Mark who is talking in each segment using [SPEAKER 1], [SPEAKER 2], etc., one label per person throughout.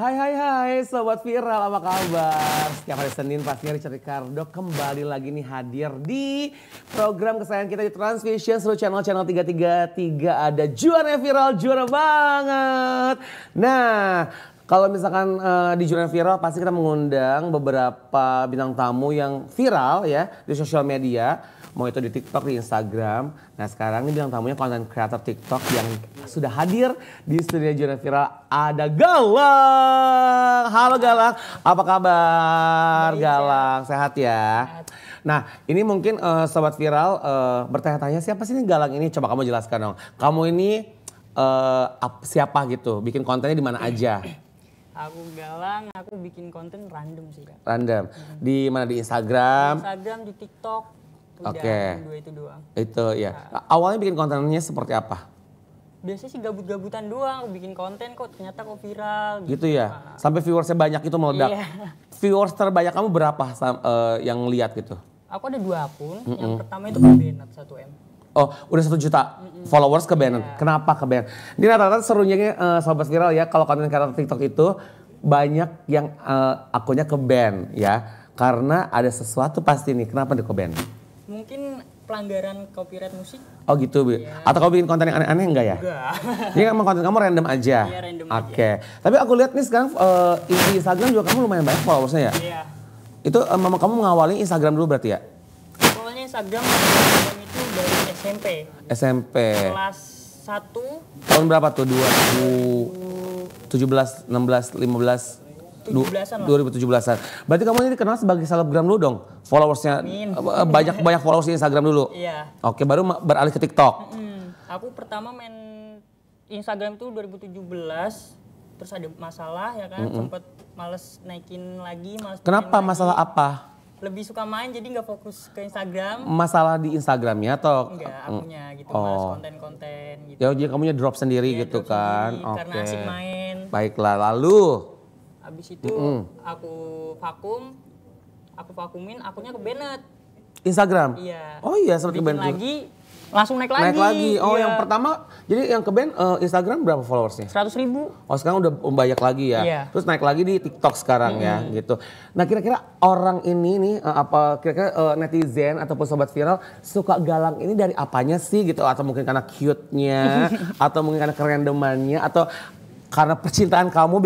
[SPEAKER 1] Hai Sobat Viral, apa kabar? Setiap hari Senin pastinya Richard Ricardo kembali lagi nih hadir di program kesayangan kita di Transvision seluruh channel 333. Ada juara viral, juara banget. Nah, kalau misalkan di Juara Viral pasti kita mengundang beberapa bintang tamu yang viral ya di sosial media. Mau itu di TikTok, di Instagram. Nah sekarang ini bintang tamunya konten kreator TikTok yang sudah hadir di studio Juara Viral. Ada Galang. Halo Galang, apa kabar?
[SPEAKER 2] Baik,
[SPEAKER 1] Galang, sehat ya?
[SPEAKER 2] Sehat.
[SPEAKER 1] Nah ini mungkin Sobat Viral bertanya-tanya siapa sih ini Galang ini? Coba kamu jelaskan dong. Kamu ini siapa gitu? Bikin kontennya di mana aja?
[SPEAKER 2] Aku Galang, aku bikin konten random sih Kak.
[SPEAKER 1] Random. Di mana? Di Instagram?
[SPEAKER 2] Di Instagram, di TikTok.
[SPEAKER 1] Oke.
[SPEAKER 2] Dua itu doang.
[SPEAKER 1] Itu ya. Awalnya bikin kontennya seperti apa?
[SPEAKER 2] Biasanya sih gabut-gabutan doang, aku bikin konten kok ternyata kok viral.
[SPEAKER 1] Gitu ya. Sampai viewersnya banyak itu meledak.
[SPEAKER 2] Iya.
[SPEAKER 1] Viewers terbanyak kamu berapa yang lihat gitu?
[SPEAKER 2] Aku ada 2 akun, yang pertama itu Bennett 1M.
[SPEAKER 1] Oh, udah 1 juta followers ke Bennett. Kenapa ke Bennett? Ini rata-rata serunya Sobat Viral ya, kalau konten kreator TikTok itu banyak yang akunnya ke ban ya. Karena ada sesuatu pasti nih, kenapa dia ke ban?
[SPEAKER 2] Mungkin pelanggaran copyright musik.
[SPEAKER 1] Oh gitu, Bi. Atau kamu bikin konten yang aneh-aneh enggak ya?
[SPEAKER 2] Enggak.
[SPEAKER 1] Jadi emang konten kamu random aja?
[SPEAKER 2] Iya, random
[SPEAKER 1] Oke. Tapi aku lihat nih sekarang di Instagram juga kamu lumayan banyak followersnya ya?
[SPEAKER 2] Iya.
[SPEAKER 1] Itu mama kamu mengawali Instagram dulu berarti ya?
[SPEAKER 2] Awalnya Instagram itu dari SMP.
[SPEAKER 1] SMP.
[SPEAKER 2] Kelas 1.
[SPEAKER 1] Tahun berapa tuh? 2017, 16, 15?
[SPEAKER 2] 17-an lah.
[SPEAKER 1] 2017-an. Berarti kamu ini dikenal sebagai selebgram dulu dong? Followersnya banyak followers di Instagram dulu?
[SPEAKER 2] Iya.
[SPEAKER 1] Oke, baru beralih ke TikTok?
[SPEAKER 2] Aku pertama main Instagram tuh 2017, terus ada masalah ya kan, sempet males naikin lagi.
[SPEAKER 1] Kenapa? Masalah apa?
[SPEAKER 2] Lebih suka main jadi nggak fokus ke Instagram.
[SPEAKER 1] Masalah di Instagramnya atau?
[SPEAKER 2] Enggak, akunya gitu, males konten-konten gitu.
[SPEAKER 1] Ya jadi kamunya drop sendiri
[SPEAKER 2] Ya,
[SPEAKER 1] gitu
[SPEAKER 2] drop
[SPEAKER 1] kan?
[SPEAKER 2] sendiri, karena asik main.
[SPEAKER 1] Baiklah, lalu?
[SPEAKER 2] Habis itu aku vakumin, akunnya ke Bennett.
[SPEAKER 1] Instagram?
[SPEAKER 2] Iya.
[SPEAKER 1] Oh iya, sempat ke
[SPEAKER 2] Bikin
[SPEAKER 1] ban.
[SPEAKER 2] lagi, langsung naik lagi.
[SPEAKER 1] Naik lagi. Oh
[SPEAKER 2] Iya.
[SPEAKER 1] yang pertama, jadi yang ke ban Instagram berapa followersnya?
[SPEAKER 2] 100.000.
[SPEAKER 1] Oh sekarang udah banyak lagi ya.
[SPEAKER 2] Iya.
[SPEAKER 1] Terus naik lagi di TikTok sekarang ya gitu. Nah kira-kira orang ini nih kira-kira netizen ataupun sobat viral suka Galang ini dari apanya sih gitu? Atau mungkin karena cute-nya atau mungkin karena kerandomannya atau karena percintaan kamu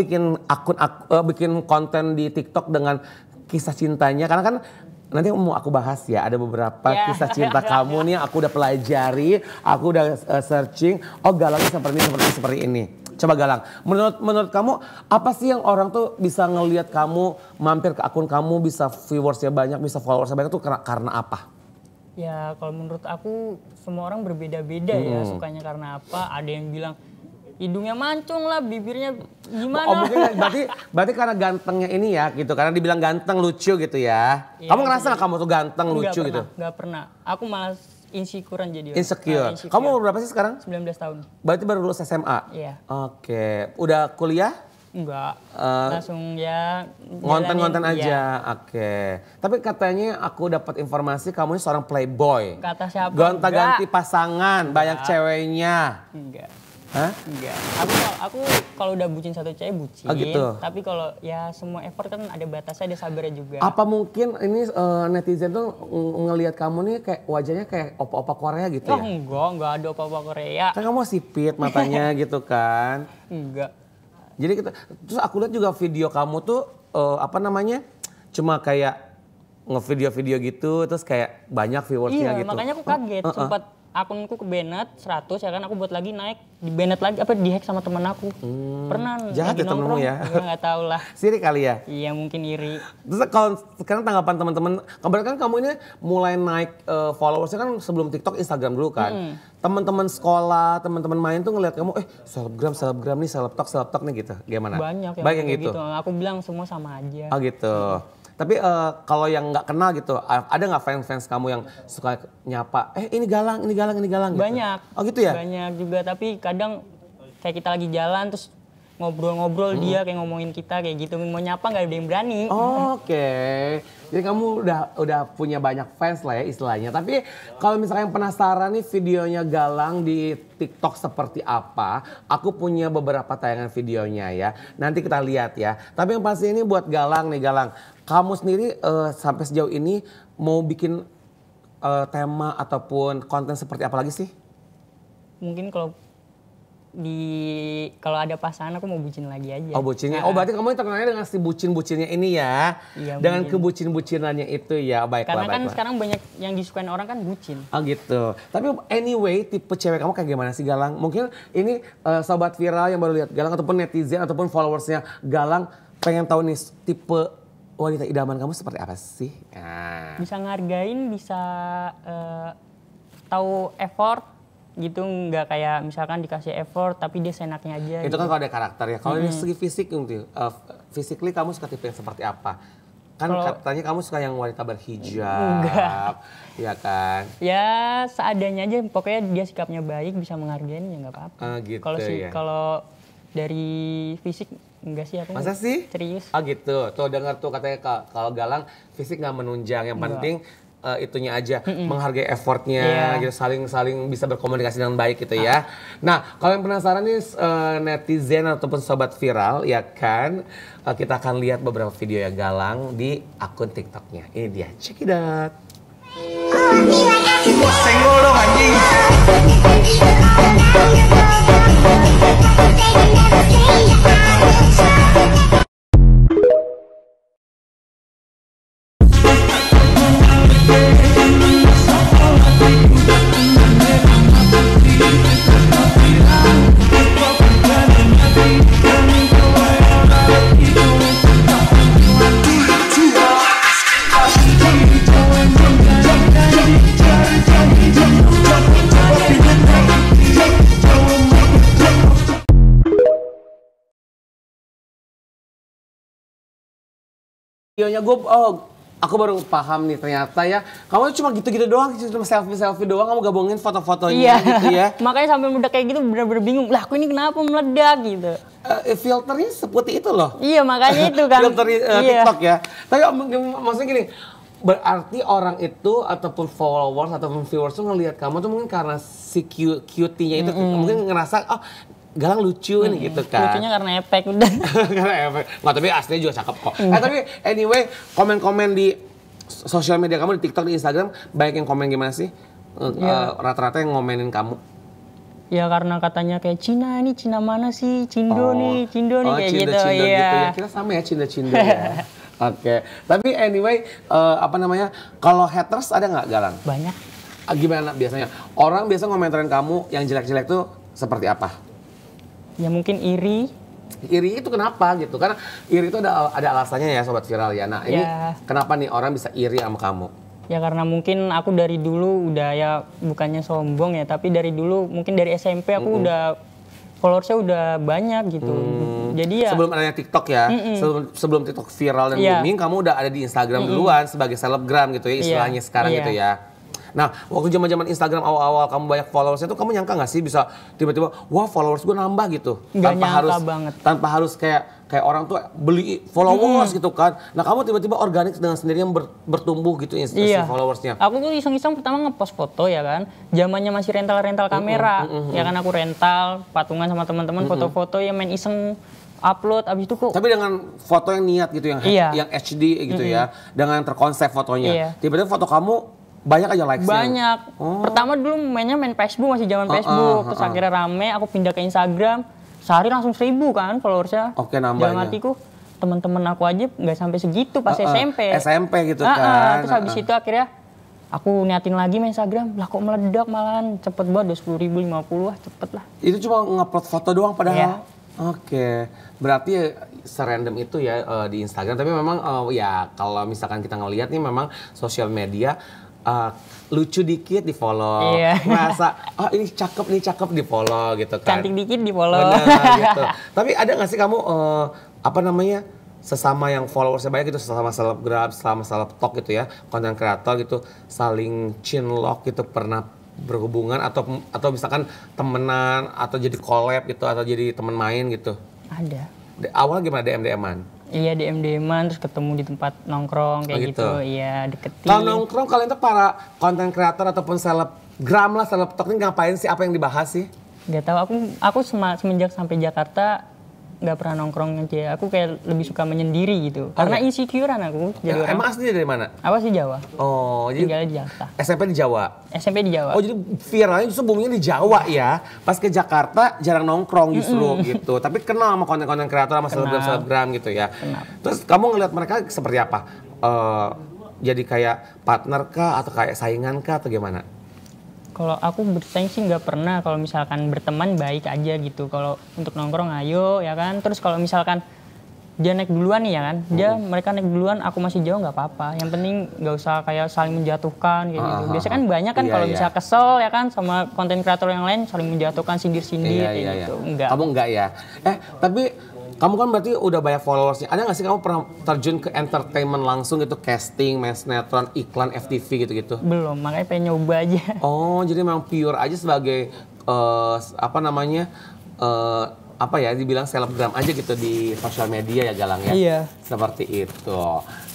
[SPEAKER 1] bikin konten di TikTok dengan kisah cintanya, karena kan nanti mau aku bahas ya, ada beberapa kisah cinta kamu nih aku udah pelajari, aku udah searching, oh Galangnya seperti ini. Coba Galang, menurut kamu apa sih yang orang tuh bisa ngelihat kamu mampir ke akun kamu bisa viewersnya banyak, bisa followersnya banyak tuh karena apa?
[SPEAKER 2] Ya kalau menurut aku semua orang berbeda-beda ya sukanya karena apa. Ada yang bilang hidungnya mancung lah, bibirnya gimana.
[SPEAKER 1] Oh mungkin berarti karena gantengnya ini ya gitu, karena dibilang ganteng lucu gitu ya.
[SPEAKER 2] Iya,
[SPEAKER 1] Kamu ngerasa gak kamu tuh ganteng lucu gitu?
[SPEAKER 2] Gak pernah, aku malah insecurean jadi.
[SPEAKER 1] Insecure. Kamu umur berapa sih sekarang?
[SPEAKER 2] 19 tahun.
[SPEAKER 1] Berarti baru lulus SMA?
[SPEAKER 2] Iya.
[SPEAKER 1] Oke, udah kuliah?
[SPEAKER 2] Enggak, langsung ya
[SPEAKER 1] Ngonten-ngonten
[SPEAKER 2] jalanin,
[SPEAKER 1] aja,
[SPEAKER 2] iya.
[SPEAKER 1] Oke. Tapi katanya aku dapat informasi kamu ini seorang playboy.
[SPEAKER 2] Kata siapa?
[SPEAKER 1] Gonta-ganti pasangan, banyak ceweknya.
[SPEAKER 2] Enggak.
[SPEAKER 1] Hah?
[SPEAKER 2] Enggak. Aku kalau udah bucin satu cewek bucin.
[SPEAKER 1] Oh, gitu.
[SPEAKER 2] Tapi kalau ya semua effort kan ada batasnya, ada sabarnya juga.
[SPEAKER 1] Apa mungkin ini netizen tuh ngelihat kamu nih kayak wajahnya kayak opa-opa Korea gitu
[SPEAKER 2] Oh
[SPEAKER 1] ya?
[SPEAKER 2] enggak ada apa-apa Korea.
[SPEAKER 1] Kan kamu sipit matanya gitu kan?
[SPEAKER 2] Enggak.
[SPEAKER 1] Jadi terus aku lihat juga video kamu tuh cuma kayak ngevideo-video gitu terus kayak banyak viewersnya
[SPEAKER 2] Iya,
[SPEAKER 1] gitu.
[SPEAKER 2] makanya aku kaget. Sempat akunku ke Bennett 100 ya kan, aku buat lagi naik di Bennett lagi di hack sama temen aku. Pernah
[SPEAKER 1] jahat
[SPEAKER 2] lagi
[SPEAKER 1] ya temenmu
[SPEAKER 2] nongkrong,
[SPEAKER 1] ya?
[SPEAKER 2] Enggak tahu lah.
[SPEAKER 1] Sirik kali ya?
[SPEAKER 2] Iya mungkin iri.
[SPEAKER 1] Terus kalau sekarang tanggapan teman-teman, kan kamu ini mulai naik followersnya kan sebelum TikTok, Instagram dulu kan. Teman-teman sekolah, teman-teman main tuh ngeliat kamu, selebgram nih, selebtok nih gitu. Gimana?
[SPEAKER 2] Banyak
[SPEAKER 1] yang
[SPEAKER 2] kayak
[SPEAKER 1] gitu.
[SPEAKER 2] Aku bilang semua sama aja.
[SPEAKER 1] Oh gitu. Tapi kalau yang nggak kenal gitu, ada nggak fans kamu yang suka nyapa, ini Galang gitu?
[SPEAKER 2] Banyak.
[SPEAKER 1] Oh gitu ya?
[SPEAKER 2] Banyak juga, tapi kadang kayak kita lagi jalan terus ngobrol-ngobrol dia kayak ngomongin kita kayak gitu. Mau nyapa nggak ada yang berani.
[SPEAKER 1] Oke. Jadi kamu udah punya banyak fans lah ya istilahnya. Tapi kalau misalnya penasaran nih videonya Galang di TikTok seperti apa, aku punya beberapa tayangan videonya ya. Nanti kita lihat ya. Tapi yang pasti ini buat Galang nih Galang. Kamu sendiri sampai sejauh ini mau bikin tema ataupun konten seperti apa lagi sih?
[SPEAKER 2] Mungkin kalau ada pasangan aku mau bucin lagi aja.
[SPEAKER 1] Oh bucinnya, oh berarti kamu terkenalnya dengan si bucin-bucinnya ini ya.
[SPEAKER 2] Iya,
[SPEAKER 1] dengan
[SPEAKER 2] mungkin.
[SPEAKER 1] kebucin-bucinannya itu ya, baiklah.
[SPEAKER 2] Karena kan sekarang banyak yang disukain orang kan bucin.
[SPEAKER 1] Oh gitu. Tapi anyway, tipe cewek kamu kayak gimana sih Galang? Mungkin ini sobat viral yang baru lihat Galang ataupun netizen ataupun followersnya Galang pengen tahu nih tipe wanita idaman kamu seperti apa sih? Nah.
[SPEAKER 2] Bisa ngargain, bisa tahu effort gitu, nggak kayak misalkan dikasih effort tapi dia senaknya aja.
[SPEAKER 1] Itu
[SPEAKER 2] gitu.
[SPEAKER 1] kan kalau ada karakter ya. Kalau dari segi fisik gitu, physically kamu suka tipe yang seperti apa? Kan katanya kamu suka yang wanita berhijab, ya kan?
[SPEAKER 2] Ya seadanya aja, pokoknya dia sikapnya baik, bisa menghargai ya nggak apa-apa.
[SPEAKER 1] Gitu
[SPEAKER 2] Kalau
[SPEAKER 1] ya.
[SPEAKER 2] kalau dari fisik enggak sih aku.
[SPEAKER 1] Masa sih?
[SPEAKER 2] Serius.
[SPEAKER 1] Oh gitu. Tuh dengar tuh katanya kalau Galang fisik nggak menunjang, yang penting itunya aja, menghargai effortnya, gitu, saling bisa berkomunikasi dengan baik gitu ya. Nah, kalau yang penasaran nih netizen ataupun sobat viral, ya kan, kita akan lihat beberapa video ya Galang di akun TikToknya. Ini dia, check it out.
[SPEAKER 3] Senggol dong anjing.
[SPEAKER 1] Videonya aku baru paham nih ternyata ya, kamu cuma gitu-gitu doang, cuma selfie doang, kamu gabungin foto-fotonya gitu ya.
[SPEAKER 2] Makanya sampai meledak kayak gitu bener-bener bingung, lah aku ini kenapa meledak gitu.
[SPEAKER 1] Filternya seperti itu loh.
[SPEAKER 2] Iya makanya itu kan.
[SPEAKER 1] Filter TikTok ya. Tapi maksudnya gini, berarti orang itu ataupun followers ataupun viewers tuh ngelihat kamu tuh mungkin karena si cutie-nya itu mungkin ngerasa oh Galang lucu nih gitu kan.
[SPEAKER 2] Lucunya karena efek udah.
[SPEAKER 1] Karena efek. Nggak, tapi aslinya juga cakep kok. Tapi anyway, komen-komen di sosial media kamu, di TikTok, di Instagram, banyak yang komen gimana sih? Rata-rata yang ngomenin kamu.
[SPEAKER 2] Ya karena katanya kayak Cina nih, Cina mana sih? Cindo nih kayak
[SPEAKER 1] Cindo,
[SPEAKER 2] gitu.
[SPEAKER 1] Cindo
[SPEAKER 2] Iya.
[SPEAKER 1] gitu ya. Kita sama ya Cindo ya. Oke. Tapi anyway, kalau haters ada nggak Galang?
[SPEAKER 2] Banyak.
[SPEAKER 1] Gimana biasanya? Orang biasa ngomentarin kamu yang jelek-jelek tuh seperti apa?
[SPEAKER 2] Ya mungkin iri.
[SPEAKER 1] Iri itu kenapa gitu? Karena iri itu ada alasannya ya sobat viral ya. Nah ini kenapa nih orang bisa iri sama kamu?
[SPEAKER 2] Ya karena mungkin aku dari dulu udah ya bukannya sombong ya, tapi dari dulu mungkin dari SMP aku udah followersnya udah banyak gitu. Jadi ya
[SPEAKER 1] sebelum adanya TikTok ya, sebelum TikTok viral dan booming, kamu udah ada di Instagram duluan sebagai selebgram gitu ya istilahnya sekarang gitu ya. Nah, waktu zaman-zaman Instagram awal-awal kamu banyak followersnya tuh, kamu nyangka nggak sih bisa tiba-tiba, wah followers gue nambah gitu?
[SPEAKER 2] Nggak nyangka banget.
[SPEAKER 1] Tanpa harus kayak orang tuh beli followers gitu kan. Nah, kamu tiba-tiba organik dengan sendirinya bertumbuh gitu si followersnya.
[SPEAKER 2] Aku tuh iseng-iseng pertama ngepost foto ya kan. Zamannya masih rental kamera. Ya kan aku rental, patungan sama teman-teman foto-foto ya main iseng upload abis itu kok.
[SPEAKER 1] Tapi dengan foto yang niat gitu, yang HD gitu ya, dengan terkonsep fotonya. Tiba-tiba foto kamu banyak aja likes-nya.
[SPEAKER 2] Banyak. Pertama dulu main Facebook, masih zaman Facebook. Terus akhirnya rame, aku pindah ke Instagram. Sehari langsung 1000 kan followersnya.
[SPEAKER 1] Oke, nambahnya.
[SPEAKER 2] Dalam hatiku, teman-teman aku aja nggak sampai segitu pas SMP.
[SPEAKER 1] SMP gitu kan.
[SPEAKER 2] Terus habis itu akhirnya aku niatin lagi main Instagram. Lah kok meledak malahan. Cepet banget, 10.000, 50 lah, cepet lah.
[SPEAKER 1] Itu cuma ngupload foto doang padahal?
[SPEAKER 2] Iya.
[SPEAKER 1] Oke, berarti serandom itu ya di Instagram. Tapi memang ya kalau misalkan kita ngelihat nih memang sosial media lucu dikit di follow, merasa oh ini cakep di follow gitu kan.
[SPEAKER 2] Cantik dikit di follow.
[SPEAKER 1] Bener gitu. Tapi ada nggak sih kamu sesama yang followersnya banyak gitu, sesama selebgram, selama selebtok gitu ya, konten kreator gitu, saling chinlock gitu, pernah berhubungan atau misalkan temenan atau jadi collab gitu atau jadi teman main gitu?
[SPEAKER 2] Ada.
[SPEAKER 1] Awal gimana DM-an?
[SPEAKER 2] Iya DM-an terus ketemu di tempat nongkrong kayak
[SPEAKER 1] Oh, gitu.
[SPEAKER 2] gitu. Iya deketin.
[SPEAKER 1] Kalau nongkrong kalian tuh para konten kreator ataupun selebgram lah, seleb talk ini ngapain sih? Apa yang dibahas sih?
[SPEAKER 2] Gak tahu aku semenjak sampai Jakarta nggak pernah nongkrong aja. Aku kayak lebih suka menyendiri gitu. Karena
[SPEAKER 1] ya?
[SPEAKER 2] insecurean aku jadi orang.
[SPEAKER 1] Emang aslinya dari mana?
[SPEAKER 2] Apa sih Jawa?
[SPEAKER 1] Oh, jadi
[SPEAKER 2] Tinggalnya di Jakarta.
[SPEAKER 1] SMP di Jawa.
[SPEAKER 2] SMP di Jawa.
[SPEAKER 1] Oh, jadi viralnya justru boomingnya di Jawa ya. Pas ke Jakarta jarang nongkrong justru gitu. Tapi kenal sama konten-konten kreator sama selebgram gitu ya.
[SPEAKER 2] Kenal.
[SPEAKER 1] Terus kamu ngeliat mereka seperti apa? Jadi kayak partner kah atau kayak saingan kah atau gimana?
[SPEAKER 2] Kalau aku bersaing sih nggak pernah. Kalau misalkan berteman baik aja gitu. Kalau untuk nongkrong ayo ya kan. Terus kalau misalkan dia naik duluan nih ya kan. Mereka naik duluan, aku masih jauh nggak apa-apa. Yang penting nggak usah kayak saling menjatuhkan kayak gitu. Biasanya kan banyak kan
[SPEAKER 1] Iya,
[SPEAKER 2] kalau
[SPEAKER 1] iya.
[SPEAKER 2] bisa kesel ya kan sama konten kreator yang lain saling menjatuhkan sindir-sindir kayak gitu. Enggak.
[SPEAKER 1] Kamu enggak ya? Tapi kamu kan berarti udah banyak followersnya. Ada nggak sih kamu pernah terjun ke entertainment langsung gitu, casting, main sinetron, iklan, FTV gitu-gitu?
[SPEAKER 2] Belum, makanya pengen nyoba aja.
[SPEAKER 1] Oh, jadi memang pure aja sebagai apa namanya? Apa ya, dibilang selebgram aja gitu di sosial media ya Galang ya?
[SPEAKER 2] Iya.
[SPEAKER 1] Seperti itu.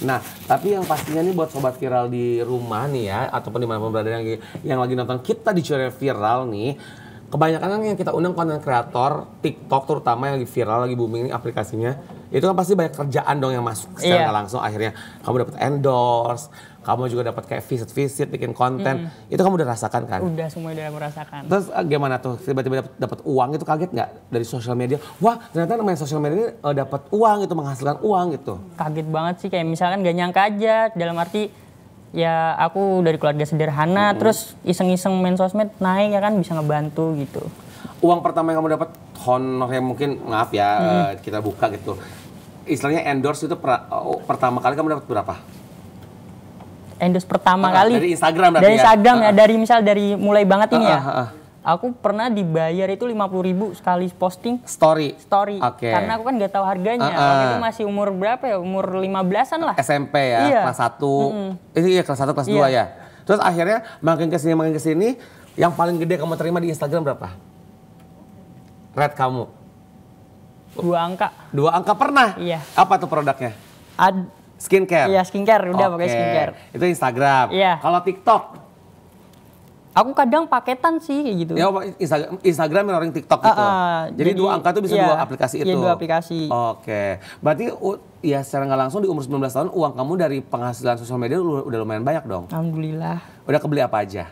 [SPEAKER 1] Nah, tapi yang pastinya nih buat sobat viral di rumah nih ya, ataupun dimanapun berada yang lagi nonton kita di channel viral nih, kebanyakan kan yang kita undang konten kreator, TikTok terutama yang lagi viral, lagi booming ini aplikasinya, itu kan pasti banyak kerjaan dong yang masuk secara nggak langsung. Akhirnya kamu dapat endorse, kamu juga dapat kayak visit bikin konten. Itu kamu udah rasakan kan?
[SPEAKER 2] Udah, semua udah aku rasakan.
[SPEAKER 1] Terus gimana tuh tiba-tiba dapat uang itu, kaget nggak dari sosial media? Wah, ternyata main sosial media ini dapat uang itu, menghasilkan uang gitu.
[SPEAKER 2] Kaget banget sih, kayak misalkan gak nyangka aja, dalam arti ya aku dari keluarga sederhana, terus iseng-iseng main sosmed naik ya kan, bisa ngebantu gitu.
[SPEAKER 1] Uang pertama yang kamu dapat, honor yang mungkin, maaf ya kita buka gitu, istilahnya endorse itu pertama kali kamu dapat berapa?
[SPEAKER 2] Endorse pertama kali
[SPEAKER 1] dari Instagram berarti
[SPEAKER 2] dari
[SPEAKER 1] ya?
[SPEAKER 2] Instagram ya, dari mulai banget ini ya. Aku pernah dibayar itu 50.000 sekali posting
[SPEAKER 1] Story. Oke.
[SPEAKER 2] Karena aku kan nggak tahu harganya. Waktu itu masih umur berapa ya? Umur 15-an lah.
[SPEAKER 1] SMP ya,
[SPEAKER 2] Iya.
[SPEAKER 1] kelas 1. Iya, kelas 1, kelas 2 ya. Terus akhirnya makin kesini, yang paling gede kamu terima di Instagram berapa? Red kamu?
[SPEAKER 2] 2 angka.
[SPEAKER 1] 2 angka pernah?
[SPEAKER 2] Iya.
[SPEAKER 1] Apa tuh produknya? Skincare?
[SPEAKER 2] Iya, skincare. Udah pakai skincare.
[SPEAKER 1] Itu Instagram.
[SPEAKER 2] Iya.
[SPEAKER 1] Kalau TikTok?
[SPEAKER 2] Aku kadang paketan sih kayak gitu.
[SPEAKER 1] Ya, Instagram mirroring TikTok gitu. Jadi 2 angka itu bisa
[SPEAKER 2] iya,
[SPEAKER 1] 2 aplikasi itu.
[SPEAKER 2] Iya, 2 aplikasi.
[SPEAKER 1] Oke. Berarti ya secara nggak langsung di umur 19 tahun uang kamu dari penghasilan sosial media udah lumayan banyak dong.
[SPEAKER 2] Alhamdulillah.
[SPEAKER 1] Udah kebeli apa aja?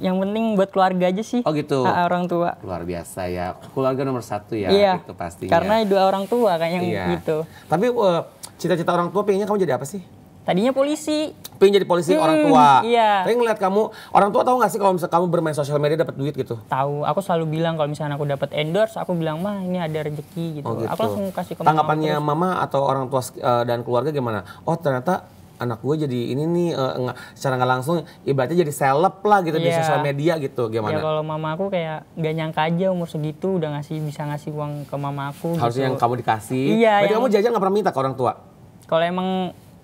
[SPEAKER 2] Yang penting buat keluarga aja sih.
[SPEAKER 1] Oh gitu.
[SPEAKER 2] Orang tua.
[SPEAKER 1] Luar biasa ya. Keluarga nomor 1 ya.
[SPEAKER 2] Iya.
[SPEAKER 1] Itu pastinya.
[SPEAKER 2] Karena 2 orang tua kayak yang
[SPEAKER 1] Iya.
[SPEAKER 2] gitu.
[SPEAKER 1] Tapi cita-cita orang tua pengennya kamu jadi apa sih?
[SPEAKER 2] Tadinya polisi.
[SPEAKER 1] Pengen jadi polisi orang tua.
[SPEAKER 2] Iya.
[SPEAKER 1] Tapi ngeliat kamu, orang tua tahu nggak sih kalau misalnya kamu bermain sosial media dapat duit gitu?
[SPEAKER 2] Tahu, aku selalu bilang kalau misalnya aku dapat endorse, aku bilang mah ini ada rezeki gitu.
[SPEAKER 1] Oh gitu.
[SPEAKER 2] Aku langsung kasih ke
[SPEAKER 1] Tanggapannya
[SPEAKER 2] mama.
[SPEAKER 1] mama atau orang tua dan keluarga gimana? Oh ternyata anak gue jadi ini nih, secara nggak langsung ibaratnya jadi seleb lah gitu di
[SPEAKER 2] Iya.
[SPEAKER 1] sosial media gitu.
[SPEAKER 2] Ya
[SPEAKER 1] Gimana?
[SPEAKER 2] kalau mama aku kayak gak nyangka aja umur segitu udah bisa ngasih uang ke mama aku.
[SPEAKER 1] Harusnya
[SPEAKER 2] gitu.
[SPEAKER 1] yang kamu dikasih.
[SPEAKER 2] Iya,
[SPEAKER 1] Berarti
[SPEAKER 2] yang-
[SPEAKER 1] kamu jajan nggak pernah minta ke orang tua?
[SPEAKER 2] Kalau emang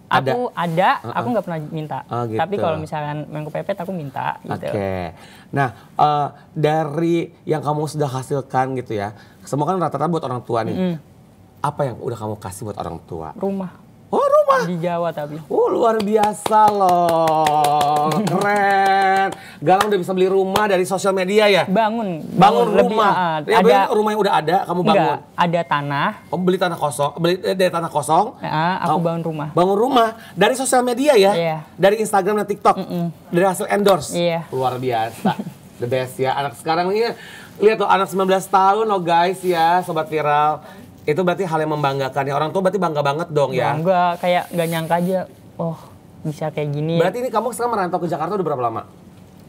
[SPEAKER 2] aku aku nggak pernah minta.
[SPEAKER 1] Oh, gitu.
[SPEAKER 2] Tapi kalau misalkan main kepepet aku minta gitu.
[SPEAKER 1] Oke. Nah, dari yang kamu sudah hasilkan gitu ya, semua kan rata-rata buat orang tua nih. Apa yang udah kamu kasih buat orang tua?
[SPEAKER 2] Rumah
[SPEAKER 1] Oh, rumah.
[SPEAKER 2] di Jawa tapi.
[SPEAKER 1] Luar biasa loh. Keren. Galang udah bisa beli rumah dari sosial media ya?
[SPEAKER 2] Bangun
[SPEAKER 1] Bangun
[SPEAKER 2] lebih,
[SPEAKER 1] rumah. Ya,
[SPEAKER 2] ada
[SPEAKER 1] berarti rumah yang udah ada, kamu bangun.
[SPEAKER 2] enggak, ada tanah.
[SPEAKER 1] Kamu beli tanah kosong, dari tanah kosong.
[SPEAKER 2] Aku bangun rumah.
[SPEAKER 1] Bangun rumah dari sosial media ya?
[SPEAKER 2] Iya.
[SPEAKER 1] Dari Instagram dan TikTok. Dari hasil endorse.
[SPEAKER 2] Iya.
[SPEAKER 1] Luar biasa. The best ya. Anak sekarang ini, lihat tuh anak 19 tahun loh guys ya, sobat viral. Itu berarti hal yang membanggakan ya. Orang tua berarti bangga banget dong ya.
[SPEAKER 2] Enggak, kayak nggak nyangka aja. Oh, bisa kayak gini.
[SPEAKER 1] Berarti ini kamu sekarang merantau ke Jakarta udah berapa lama?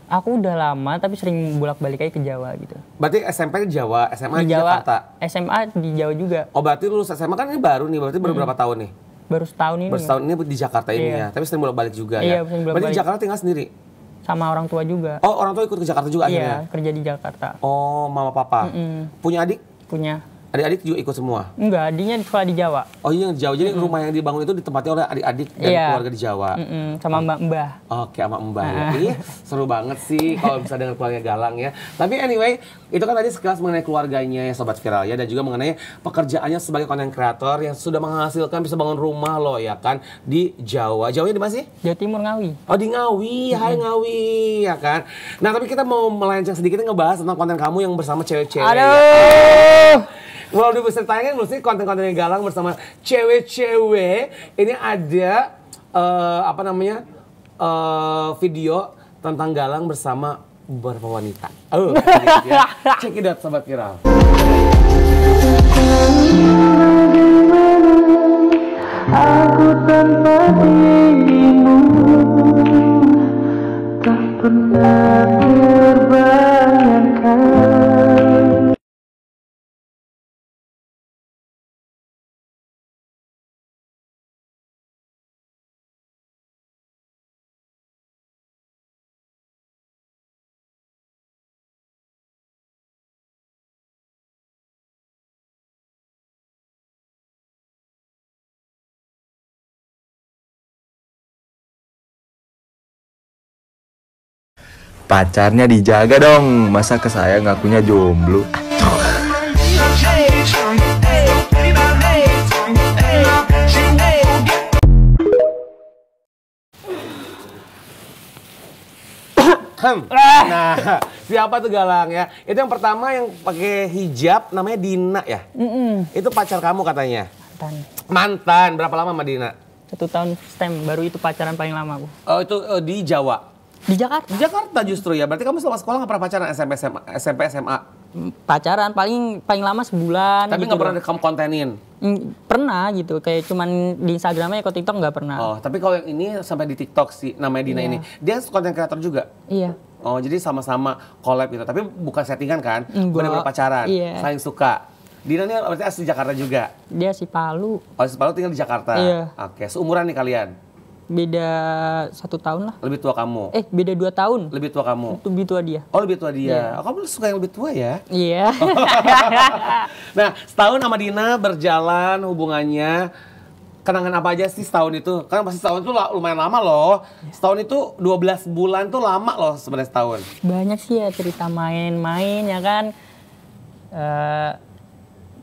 [SPEAKER 2] Aku udah lama tapi sering bolak-balik aja ke Jawa gitu.
[SPEAKER 1] Berarti SMP di Jawa, SMA di
[SPEAKER 2] Jawa,
[SPEAKER 1] Jakarta.
[SPEAKER 2] SMA di Jawa juga.
[SPEAKER 1] Oh berarti lulus SMA kan ini baru nih, berarti baru berapa tahun nih?
[SPEAKER 2] Baru setahun ini.
[SPEAKER 1] Baru setahun ini di Jakarta ini
[SPEAKER 2] Iya.
[SPEAKER 1] ya. Tapi sering bolak-balik juga
[SPEAKER 2] Iya,
[SPEAKER 1] ya.
[SPEAKER 2] sering
[SPEAKER 1] Berarti
[SPEAKER 2] bolak-balik.
[SPEAKER 1] di Jakarta tinggal sendiri?
[SPEAKER 2] Sama orang tua juga.
[SPEAKER 1] Oh orang tua ikut ke Jakarta juga akhirnya?
[SPEAKER 2] Iya, kerja di Jakarta.
[SPEAKER 1] Oh mama papa. Punya adik?
[SPEAKER 2] Punya.
[SPEAKER 1] Adik-adik juga ikut semua?
[SPEAKER 2] Enggak, adiknya sekolah di Jawa.
[SPEAKER 1] Oh iya, di Jawa. Jadi rumah yang dibangun itu ditempati oleh adik-adik dan keluarga di Jawa?
[SPEAKER 2] Sama mbah-mbah.
[SPEAKER 1] Oke, sama mbah ya. Ih, seru banget sih kalau bisa dengan keluarga Galang ya. Tapi anyway, itu kan tadi sekilas mengenai keluarganya ya Sobat Viral ya. Dan juga mengenai pekerjaannya sebagai content creator yang sudah menghasilkan bisa bangun rumah loh ya kan. Di Jawa. Jawanya di mana sih?
[SPEAKER 2] Jawa Timur, Ngawi.
[SPEAKER 1] Oh di Ngawi, hai Ngawi ya kan. Nah tapi kita mau melenceng sedikit ngebahas tentang konten kamu yang bersama cewek-cewek.
[SPEAKER 2] Aduh.
[SPEAKER 1] Well, bisa ditanyakan dulu sih konten-kontennya Galang bersama cewek-cewek. Ini ada video tentang Galang bersama beberapa wanita. Ya. Check it out Sobat Viral.
[SPEAKER 3] Aku tanpa dirimu tak pernah terbayangkan.
[SPEAKER 4] Pacarnya dijaga dong, masa ke saya ngakunya jomblo.
[SPEAKER 1] Nah, siapa tuh Galang ya? Itu yang pertama yang pakai hijab namanya Dina ya? Itu pacar kamu katanya? Mantan. Berapa lama sama Dina?
[SPEAKER 2] 1 tahun stem, baru itu pacaran paling lama aku.
[SPEAKER 1] Oh itu di Jawa?
[SPEAKER 2] Di Jakarta.
[SPEAKER 1] Di Jakarta justru ya? Berarti kamu selama sekolah nggak pernah pacaran SMP, SMA?
[SPEAKER 2] Pacaran paling lama sebulan.
[SPEAKER 1] Tapi
[SPEAKER 2] gitu
[SPEAKER 1] nggak pernah kamu kontenin?
[SPEAKER 2] Pernah gitu, kayak cuman di Instagramnya ikut TikTok nggak pernah.
[SPEAKER 1] Oh, tapi kalau yang ini sampai di TikTok sih, namanya Dina ini. Dia konten kreator juga?
[SPEAKER 2] Iya.
[SPEAKER 1] Oh, jadi sama-sama collab gitu. Tapi bukan settingan kan?
[SPEAKER 2] Enggak.
[SPEAKER 1] Benar-benar pacaran?
[SPEAKER 2] Iya.
[SPEAKER 1] Saling suka? Dina ini berarti asli Jakarta juga?
[SPEAKER 2] Dia si Palu.
[SPEAKER 1] Oh, si Palu tinggal di Jakarta?
[SPEAKER 2] Iya.
[SPEAKER 1] Oke, seumuran nih kalian?
[SPEAKER 2] Beda 1 tahun lah.
[SPEAKER 1] Lebih tua kamu?
[SPEAKER 2] Beda 2 tahun.
[SPEAKER 1] Lebih tua kamu?
[SPEAKER 2] Lebih tua dia.
[SPEAKER 1] Oh, lebih tua dia. Oh, kamu suka yang lebih tua ya?
[SPEAKER 2] Iya.
[SPEAKER 1] Nah, setahun sama Dina berjalan hubungannya. Kenangan apa aja sih setahun itu? Kan pasti setahun itu lumayan lama loh. Setahun itu 12 bulan tuh lama loh sebenarnya setahun.
[SPEAKER 2] Banyak sih ya cerita main-main ya kan.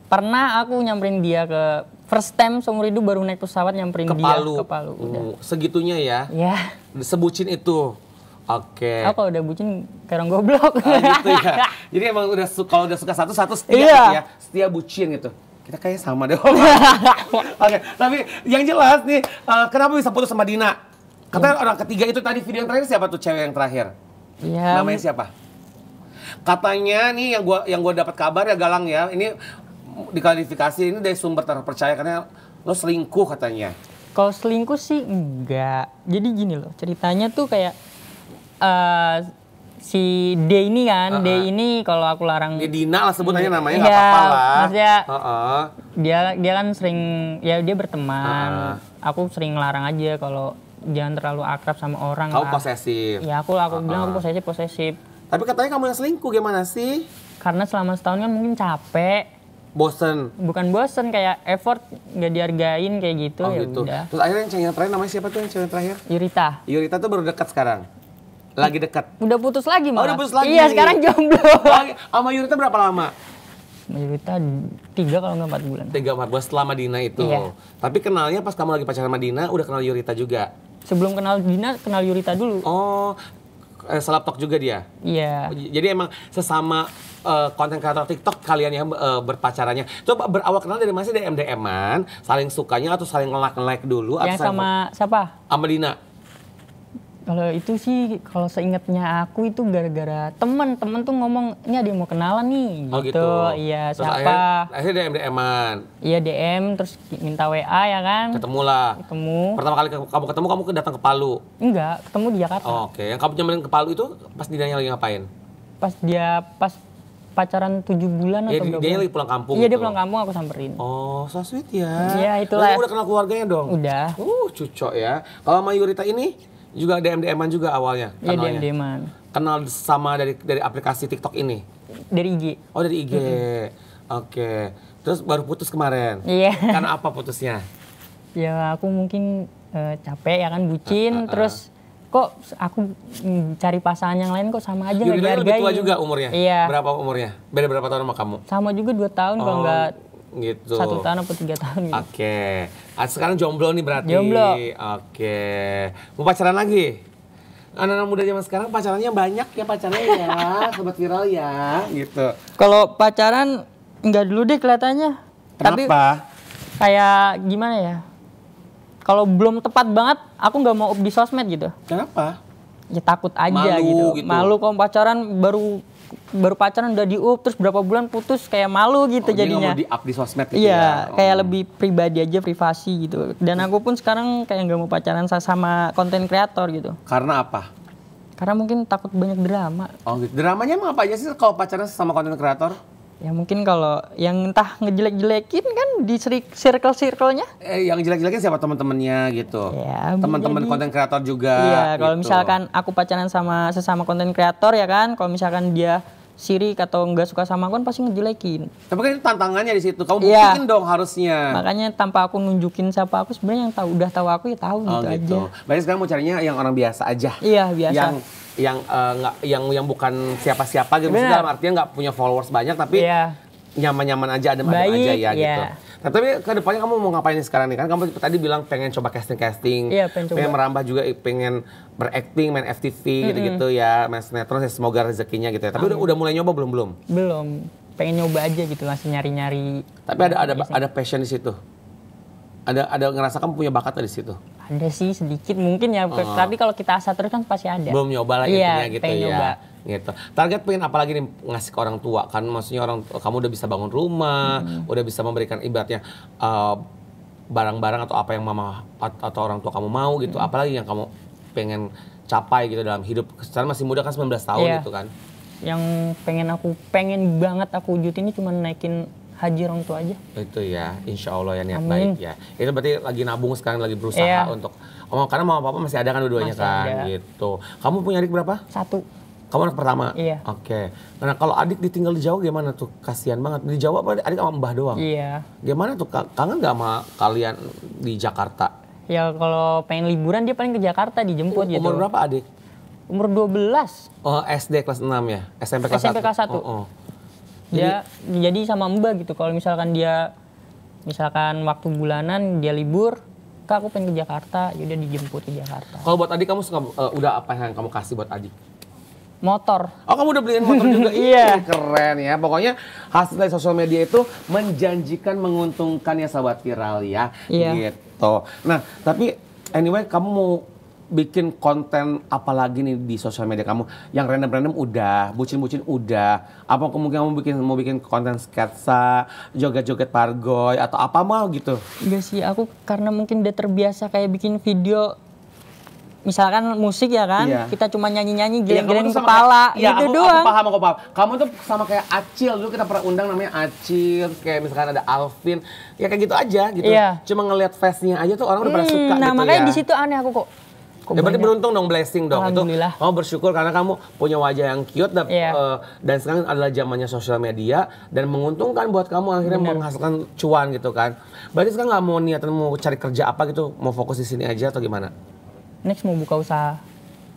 [SPEAKER 2] Pernah aku nyamperin dia ke first time seumur hidup, baru naik pesawat nyamperin dia ke Palu.
[SPEAKER 1] Segitunya ya?
[SPEAKER 2] Ya.
[SPEAKER 1] Sebucin itu? Oke.
[SPEAKER 2] Aku kalau udah bucin kayak orang goblok.
[SPEAKER 1] Oh, gitu ya? Jadi emang kalau udah suka satu setia
[SPEAKER 2] Iya.
[SPEAKER 1] gitu ya? Setia bucin gitu? Kita kayaknya sama deh. Oke, tapi yang jelas nih, kenapa bisa putus sama Dina? Katanya orang ketiga itu tadi, video yang terakhir siapa tuh cewek yang terakhir?
[SPEAKER 2] Iya.
[SPEAKER 1] Namanya siapa? Katanya nih yang gua dapat kabar ya Galang ya, ini diklarifikasi ini dari sumber terpercaya karena lo selingkuh katanya.
[SPEAKER 2] Kalau selingkuh sih enggak. Jadi gini loh, ceritanya tuh kayak si D ini kan, D ini kalau aku larang.
[SPEAKER 1] Ya Dina lah sebutannya namanya, nggak
[SPEAKER 2] Iya,
[SPEAKER 1] apa-apa lah.
[SPEAKER 2] Maksudnya dia kan sering, ya dia berteman. Aku sering larang aja kalau jangan terlalu akrab sama orang.
[SPEAKER 1] Kamu
[SPEAKER 2] lah.
[SPEAKER 1] posesif.
[SPEAKER 2] Ya aku bilang aku posesif.
[SPEAKER 1] Tapi katanya kamu yang selingkuh, gimana sih?
[SPEAKER 2] Karena selama setahun kan mungkin capek.
[SPEAKER 1] Bosen.
[SPEAKER 2] Bukan bosen, kayak effort nggak dihargain kayak gitu.
[SPEAKER 1] Oh
[SPEAKER 2] ya
[SPEAKER 1] gitu.
[SPEAKER 2] udah.
[SPEAKER 1] Terus akhirnya yang terakhir namanya siapa tuh yang cewek terakhir?
[SPEAKER 2] Yurita.
[SPEAKER 1] Yurita tuh baru dekat sekarang. Lagi dekat.
[SPEAKER 2] Udah putus lagi malah.
[SPEAKER 1] Oh, udah putus lagi.
[SPEAKER 2] Iya, sekarang jomblo.
[SPEAKER 1] Sama Yurita berapa lama?
[SPEAKER 2] Yurita 3 kalau nggak 4 bulan.
[SPEAKER 1] 3-4 bulan setelah Dina itu.
[SPEAKER 2] Iya.
[SPEAKER 1] Tapi kenalnya pas kamu lagi pacaran sama Dina, udah kenal Yurita juga?
[SPEAKER 2] Sebelum kenal Dina, kenal Yurita dulu.
[SPEAKER 1] Oh, selaptok juga dia?
[SPEAKER 2] Iya.
[SPEAKER 1] Jadi emang sesama konten kreator TikTok kalian yang berpacarannya. Coba berawal kenal dari masih DM-an, saling sukanya atau saling nge-like dulu?
[SPEAKER 2] Yang
[SPEAKER 1] atau
[SPEAKER 2] sama siapa?
[SPEAKER 1] Sama Dina?
[SPEAKER 2] Kalau itu sih, kalau seingatnya aku itu gara-gara temen tuh ngomong, ini ada yang mau kenalan nih,
[SPEAKER 1] Oh
[SPEAKER 2] gitu.
[SPEAKER 1] gitu?
[SPEAKER 2] Iya,
[SPEAKER 1] Terus
[SPEAKER 2] siapa?
[SPEAKER 1] Akhirnya DM-an?
[SPEAKER 2] Iya DM, terus minta WA ya kan.
[SPEAKER 1] Ketemu lah?
[SPEAKER 2] Ketemu.
[SPEAKER 1] Pertama kali kamu ketemu, kamu datang ke Palu?
[SPEAKER 2] Enggak, ketemu di Jakarta.
[SPEAKER 1] Oh, oke, yang kamu nyamperin ke Palu itu pas Dinanya lagi ngapain?
[SPEAKER 2] Pas pacaran 7 bulan
[SPEAKER 1] Ya,
[SPEAKER 2] atau berapa?
[SPEAKER 1] dia lagi pulang kampung
[SPEAKER 2] Iya,
[SPEAKER 1] gitu?
[SPEAKER 2] dia pulang kampung, aku samperin.
[SPEAKER 1] Oh, so sweet ya.
[SPEAKER 2] Iya, itulah.
[SPEAKER 1] Berarti udah kenal keluarganya dong?
[SPEAKER 2] Udah.
[SPEAKER 1] Cucok ya. Kalau sama Yurita ini juga DM-an juga awalnya?
[SPEAKER 2] Iya,
[SPEAKER 1] kenalnya?
[SPEAKER 2] DM-an.
[SPEAKER 1] Kenal sama dari aplikasi TikTok ini?
[SPEAKER 2] Dari IG.
[SPEAKER 1] Oh, dari IG. Oke. Terus baru putus kemarin.
[SPEAKER 2] Iya.
[SPEAKER 1] Karena apa putusnya?
[SPEAKER 2] Ya aku mungkin capek ya kan bucin, terus kok aku cari pasangan yang lain kok sama aja nggak
[SPEAKER 1] Yuridanya
[SPEAKER 2] dihargai.
[SPEAKER 1] lebih tua juga umurnya?
[SPEAKER 2] Iya.
[SPEAKER 1] Berapa umurnya? Beda berapa tahun sama kamu?
[SPEAKER 2] Sama juga 2 tahun kalau nggak
[SPEAKER 1] Gitu.
[SPEAKER 2] 1 tahun atau 3 tahun gitu.
[SPEAKER 1] Oke. Sekarang jomblo nih berarti?
[SPEAKER 2] Jomblo.
[SPEAKER 1] Oke. Mau pacaran lagi? Anak-anak muda zaman sekarang pacarannya banyak ya pacarnya ya, sobat viral ya, gitu.
[SPEAKER 2] Kalau pacaran nggak dulu deh kelihatannya. Tapi
[SPEAKER 1] Kenapa?
[SPEAKER 2] kayak gimana ya? Kalau belum tepat banget, aku nggak mau up di sosmed gitu.
[SPEAKER 1] Kenapa?
[SPEAKER 2] Ya takut aja
[SPEAKER 1] Malu gitu.
[SPEAKER 2] Malu kalau pacaran baru pacaran udah di up terus berapa bulan putus kayak malu gitu
[SPEAKER 1] Dia nggak
[SPEAKER 2] jadinya.
[SPEAKER 1] mau di-up di sosmed gitu
[SPEAKER 2] Iya,
[SPEAKER 1] ya?
[SPEAKER 2] kayak lebih pribadi aja, privasi gitu. Dan aku pun sekarang kayak nggak mau pacaran sama konten kreator gitu.
[SPEAKER 1] Karena apa?
[SPEAKER 2] Karena mungkin takut banyak drama.
[SPEAKER 1] Oh gitu. Dramanya emang apa aja sih kalau pacaran sama konten kreator?
[SPEAKER 2] Ya mungkin kalau yang entah ngejelek-jelekin kan di circle-nya.
[SPEAKER 1] Yang jelek-jelekin siapa teman-temannya gitu?
[SPEAKER 2] Ya,
[SPEAKER 1] Teman-teman
[SPEAKER 2] jadi-
[SPEAKER 1] konten kreator juga.
[SPEAKER 2] Iya, kalau
[SPEAKER 1] gitu.
[SPEAKER 2] misalkan aku pacaran sama sesama konten kreator ya kan, kalau misalkan dia sirik atau nggak suka sama aku kan pasti ngejelekin.
[SPEAKER 1] Tapi kan itu tantangannya di situ. Kamu
[SPEAKER 2] Iya.
[SPEAKER 1] buktiin dong harusnya.
[SPEAKER 2] Makanya tanpa aku nunjukin siapa aku, sebenarnya yang udah tahu aku ya tahu
[SPEAKER 1] Oh
[SPEAKER 2] gitu
[SPEAKER 1] gitu.
[SPEAKER 2] aja.
[SPEAKER 1] Berarti sekarang mau carinya yang orang biasa aja.
[SPEAKER 2] Iya, biasa.
[SPEAKER 1] Yang bukan siapa-siapa gitu. Maksudnya
[SPEAKER 2] Benar.
[SPEAKER 1] dalam artinya nggak punya followers banyak tapi
[SPEAKER 2] Iya.
[SPEAKER 1] nyaman-nyaman aja, adem-adem
[SPEAKER 2] Baik,
[SPEAKER 1] aja ya
[SPEAKER 2] iya.
[SPEAKER 1] gitu. Nah, tapi ke depannya kamu mau ngapain nih sekarang nih? Kan kamu tadi bilang pengen coba casting-casting.
[SPEAKER 2] Iya, pengen coba.
[SPEAKER 1] merambah juga, pengen berakting, main FTV gitu-gitu ya, main sinetron ya, semoga rezekinya gitu ya. Tapi udah mulai nyoba belum?
[SPEAKER 2] Belum, pengen nyoba aja gitu, masih nyari-nyari.
[SPEAKER 1] Tapi ada passion di situ. Ada ngerasa kamu punya bakat di situ.
[SPEAKER 2] Ada sih sedikit mungkin ya, tapi kalau kita asa terus kan pasti ada.
[SPEAKER 1] Belum nyoba lah
[SPEAKER 2] Iya,
[SPEAKER 1] intinya gitu
[SPEAKER 2] pengen
[SPEAKER 1] ya.
[SPEAKER 2] nyoba.
[SPEAKER 1] Gitu. Target pengen apa lagi nih ngasih ke orang tua kan? Maksudnya kamu udah bisa bangun rumah, udah bisa memberikan ibaratnya barang-barang atau apa yang mama atau orang tua kamu mau gitu. Apalagi yang kamu pengen capai gitu dalam hidup. Sekarang masih muda kan 19 tahun
[SPEAKER 2] Iya.
[SPEAKER 1] gitu kan.
[SPEAKER 2] Yang pengen banget aku wujudin ini cuma naikin haji orang tua aja.
[SPEAKER 1] Itu ya, insya Allah ya niat
[SPEAKER 2] Amin.
[SPEAKER 1] baik ya. Itu berarti lagi nabung sekarang, lagi berusaha
[SPEAKER 2] Iya.
[SPEAKER 1] untuk karena mama papa masih ada kan dua-duanya
[SPEAKER 2] Masih
[SPEAKER 1] kan
[SPEAKER 2] ada.
[SPEAKER 1] gitu. Kamu punya adik berapa?
[SPEAKER 2] 1.
[SPEAKER 1] Kamu anak pertama?
[SPEAKER 2] Iya.
[SPEAKER 1] Oke. Nah kalau adik ditinggal di Jawa gimana tuh? Kasihan banget. Di Jawa apa adik sama mbah doang?
[SPEAKER 2] Iya.
[SPEAKER 1] Gimana tuh? Kangen gak sama kalian di Jakarta?
[SPEAKER 2] Ya kalau pengen liburan dia paling ke Jakarta dijemput gitu.
[SPEAKER 1] Umur berapa adik?
[SPEAKER 2] Umur 12.
[SPEAKER 1] Oh SD kelas 6 ya? SMP kelas 1?
[SPEAKER 2] SMP kelas 1.
[SPEAKER 1] Oh.
[SPEAKER 2] Dia jadi sama Mbak gitu. Kalau misalkan waktu bulanan dia libur, Kak aku pengen ke Jakarta, yaudah dijemput ke Jakarta.
[SPEAKER 1] Kalau buat adik kamu suka, udah apa yang kamu kasih buat adik?
[SPEAKER 2] Motor.
[SPEAKER 1] Oh kamu udah beliin motor juga?
[SPEAKER 2] Iya.
[SPEAKER 1] Ih, keren ya. Pokoknya hasil dari sosial media itu menjanjikan, menguntungkan ya sahabat viral ya.
[SPEAKER 2] Iya.
[SPEAKER 1] Gitu. Nah tapi anyway kamu mau bikin konten apa lagi nih di sosial media kamu? Yang random-random udah, bucin-bucin udah. Apa kemungkinan mau bikin konten sketsa, joget-joget pargoy atau apa mau gitu?
[SPEAKER 2] Enggak sih, aku karena mungkin udah terbiasa kayak bikin video misalkan musik ya kan,
[SPEAKER 1] Iya.
[SPEAKER 2] kita cuma nyanyi-nyanyi
[SPEAKER 1] Iya,
[SPEAKER 2] geleng-geleng
[SPEAKER 1] kamu tuh sama
[SPEAKER 2] kepala
[SPEAKER 1] kayak- iya,
[SPEAKER 2] gitu
[SPEAKER 1] aku
[SPEAKER 2] doang.
[SPEAKER 1] paham. Kamu tuh sama kayak Acil, dulu kita pernah undang namanya Acil, kayak misalkan ada Alvin, ya kayak gitu aja gitu.
[SPEAKER 2] Iya.
[SPEAKER 1] Cuma ngelihat face-nya aja tuh orang udah pada suka
[SPEAKER 2] Nah
[SPEAKER 1] gitu
[SPEAKER 2] makanya
[SPEAKER 1] ya.
[SPEAKER 2] di situ aneh aku kok.
[SPEAKER 1] Ya berarti
[SPEAKER 2] banyak.
[SPEAKER 1] beruntung dong, blessing dong. Itu
[SPEAKER 2] Alhamdulillah.
[SPEAKER 1] kamu bersyukur karena kamu punya wajah yang cute
[SPEAKER 2] Iya.
[SPEAKER 1] dan sekarang adalah zamannya sosial media dan menguntungkan buat kamu akhirnya menghasilkan cuan gitu kan. Berarti sekarang nggak mau niatan mau cari kerja apa gitu, mau fokus di sini aja atau gimana?
[SPEAKER 2] Next mau buka usaha.